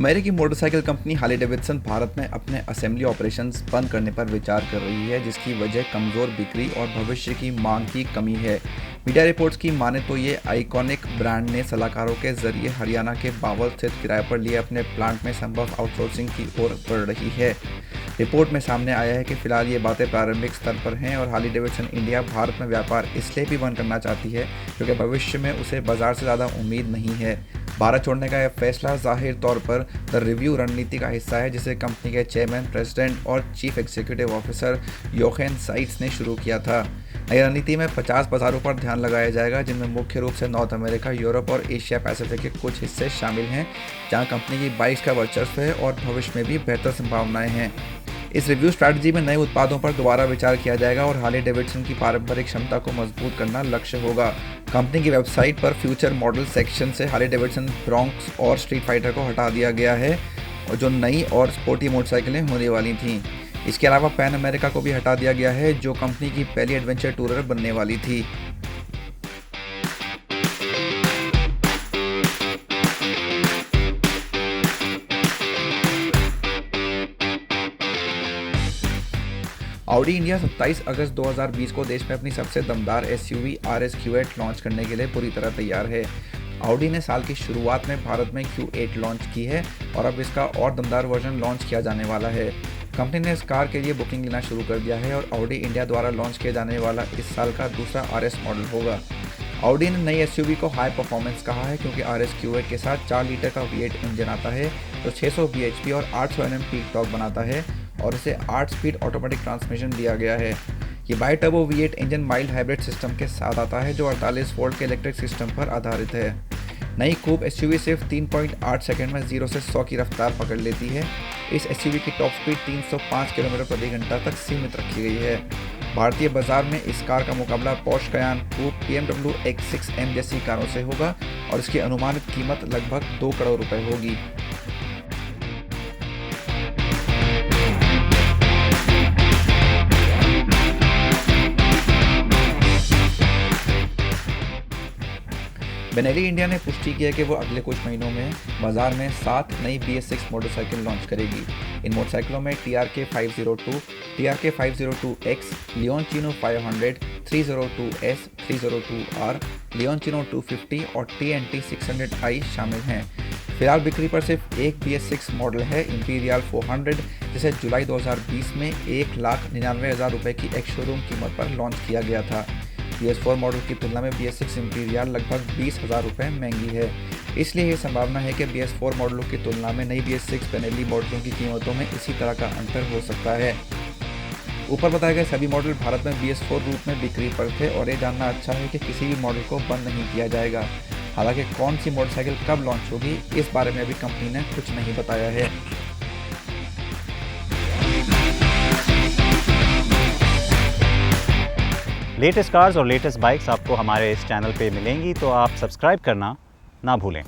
अमेरिकी motorcycle company Harley Davidson Bharat में अपने असेंबली ऑपरेशंस बंद करने पर विचार कर रही है, जिसकी वजह कमज़ोर बिक्री और भविष्य की मांग की कमी है। मीडिया रिपोर्ट्स की माने तो ये आइकॉनिक ब्रांड ने सलाहकारों के जरिए हरियाणा के बावल स्थित किराए पर लिए अपने प्लांट में संभव आउटसोर्सिंग की ओर बढ़ रही है। रिपोर्ट में सामने आया है कि फिलहाल ये बातें प्रारंभिक स्तर पर हैं और हार्ले डेविडसन इंडिया भारत में व्यापार इसलिए भी बंद करना चाहती है क्योंकि भविष्य में उसे बाजार से ज़्यादा उम्मीद नहीं है। भारत छोड़ने का यह फैसला जाहिर तौर पर द रिव्यू रणनीति का हिस्सा है, जिसे कंपनी के चेयरमैन, प्रेसिडेंट और चीफ एग्जीक्यूटिव ऑफिसर योहेन साइट्स ने शुरू किया था। नई रणनीति में 50 बाजारों पर ध्यान लगाया जाएगा, जिनमें मुख्य रूप से नॉर्थ अमेरिका, यूरोप और एशिया पैसिफिक के कुछ हिस्से शामिल हैं, जहां कंपनी की बाइक्स का वर्चस्व है और भविष्य में भी बेहतर संभावनाएं हैं। इस रिव्यू स्ट्रैटेजी में नए उत्पादों पर दोबारा विचार किया जाएगा और हार्ले डेविडसन की पारंपरिक क्षमता को मजबूत करना लक्ष्य होगा। कंपनी की वेबसाइट पर फ्यूचर मॉडल सेक्शन से हार्ले डेविडसन ब्रोंक्स और स्ट्रीट फाइटर को हटा दिया गया है, और जो नई और स्पोर्टी मोटरसाइकिलें होने वाली थीं। इसके अलावा पैन अमेरिका को भी हटा दिया गया है, जो कंपनी की पहली एडवेंचर टूरर बनने वाली थी। ऑडी इंडिया 27 अगस्त 2020 को देश में अपनी सबसे दमदार एसयूवी RS Q8 लॉन्च करने के लिए पूरी तरह तैयार है। ऑडी ने साल की शुरुआत में भारत में Q8 लॉन्च की है और अब इसका और दमदार वर्जन लॉन्च किया जाने वाला है। कंपनी ने इस कार के लिए बुकिंग लेना शुरू कर दिया है और ऑडी इंडिया द्वारा लॉन्च किया जाने वाला इस साल का दूसरा RS मॉडल होगा। ऑडी ने नई एसयूवी को हाई परफॉर्मेंस कहा है क्योंकि RS Q8 के साथ 4 लीटर का V8 इंजन आता है, तो 600 bhp और 800 Nm पीक टॉर्क बनाता है और इसे 8 स्पीड ऑटोमेटिक ट्रांसमिशन दिया गया है। ये by turbo V8 engine mild hybrid system के साथ आता है, जो 48 वोल्ट के इलेक्ट्रिक सिस्टम पर आधारित है। नई कूप एसयूवी सिर्फ 3.8 सेकंड में 0 से 100 की रफ्तार पकड़ लेती है। इस एसयूवी की टॉप स्पीड 305 किलोमीटर प्रति घंटा तक सीमित रखी गई है। भारतीय बाजार में इस कार का मुकाबला पोर्श कयान कूप, BMW X6M जैसी कारों से होगा और इसकी अनुमानित कीमत लगभग 2 करोड़ रुपए होगी। बेनेली इंडिया ने पुष्टि की है कि वो अगले कुछ महीनों में बाजार में 7 नई BS6 मोटरसाइकिल लॉन्च करेगी। इन मोटरसाइकिलों में TRK 502, TRK 502X, लियोनचिनो 500, 302S, 302R, लियोनचिनो 250 और TNT 600i शामिल हैं। फिलहाल बिक्री पर सिर्फ एक BS6 मॉडल है, इंपीरियल 400, जिसे जुलाई 2020 में 1,99,000 रुपये की एक शोरूम कीमत पर लॉन्च किया गया था। BS4 मॉडल की तुलना में BS6 इंपीरियल लगभग 20,000 रुपये महंगी है। इसलिए ये संभावना है कि BS4 मॉडलों की तुलना में नई BS6 बेनेली मॉडलों की कीमतों में इसी तरह का अंतर हो सकता है। ऊपर बताए गए सभी मॉडल भारत में BS4 रूप में बिक्री पर थे और ये जानना अच्छा है कि किसी भी मॉडल को बंद नहीं किया जाएगा। हालांकि कौन सी मोटरसाइकिल कब लॉन्च होगी, इस बारे में अभी कंपनी ने कुछ नहीं बताया है। लेटेस्ट कार्स और लेटेस्ट बाइक्स आपको हमारे इस चैनल पे मिलेंगी, तो आप सब्सक्राइब करना ना भूलें।